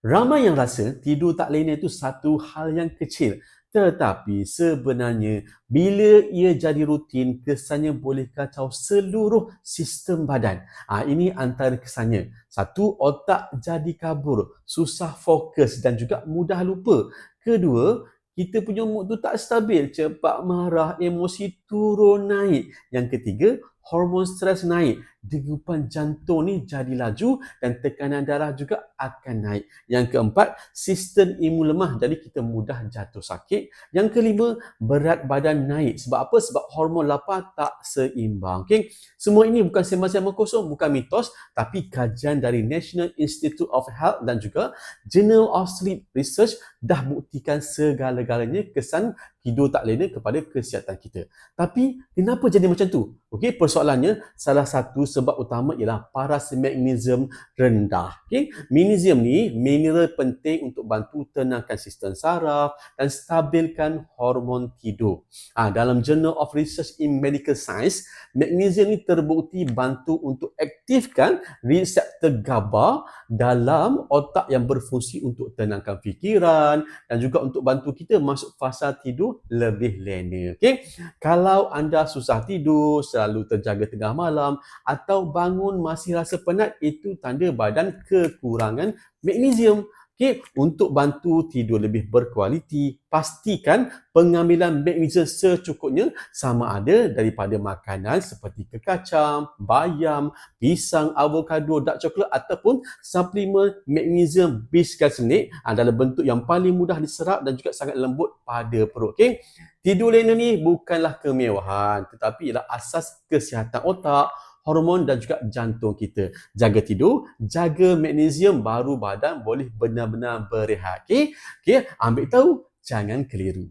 Ramai yang rasa tidur tak lena itu satu hal yang kecil. Tetapi sebenarnya bila ia jadi rutin, kesannya boleh kacau seluruh sistem badan. Ini antara kesannya. Satu, otak jadi kabur, susah fokus dan juga mudah lupa. Kedua, kita punya mood tu tak stabil, cepat marah, emosi turun naik. Yang ketiga, hormon stres naik, degupan jantung ni jadi laju dan tekanan darah juga akan naik. Yang keempat, sistem imun lemah, jadi kita mudah jatuh sakit. Yang kelima, berat badan naik. Sebab apa? Sebab hormon lapar tak seimbang. Okay? Semua ini bukan sembang-sembang kosong, bukan mitos, tapi kajian dari National Institute of Health dan juga Journal of Sleep Research dah buktikan segala-galanya kesan tidur tak lena kepada kesihatan kita. Tapi kenapa jadi macam tu? Okey, persoalannya salah satu sebab utama ialah paras magnesium rendah. Okey, magnesium ni mineral penting untuk bantu tenangkan sistem saraf dan stabilkan hormon tidur. Dalam Journal of Research in Medical Science, magnesium ni terbukti bantu untuk aktifkan reseptor GABA dalam otak yang berfungsi untuk tenangkan fikiran dan juga untuk bantu kita masuk fasa tidur lebih lena. Okay? Kalau anda susah tidur, selalu terjaga tengah malam atau bangun masih rasa penat, itu tanda badan kekurangan magnesium. Okay? Untuk bantu tidur lebih berkualiti, pastikan pengambilan magnesium secukupnya, sama ada daripada makanan seperti kekacang, bayam, pisang, avokado, dark coklat ataupun suplemen magnesium bisglycinate dalam bentuk yang paling mudah diserap dan juga sangat lembut pada perut. Okay? Tidur lena ni bukanlah kemewahan, tetapi ialah asas kesihatan otak, hormon dan juga jantung kita. Jaga tidur, jaga magnesium, baru badan boleh benar-benar berehat. Okay? Ambil tahu, jangan keliru.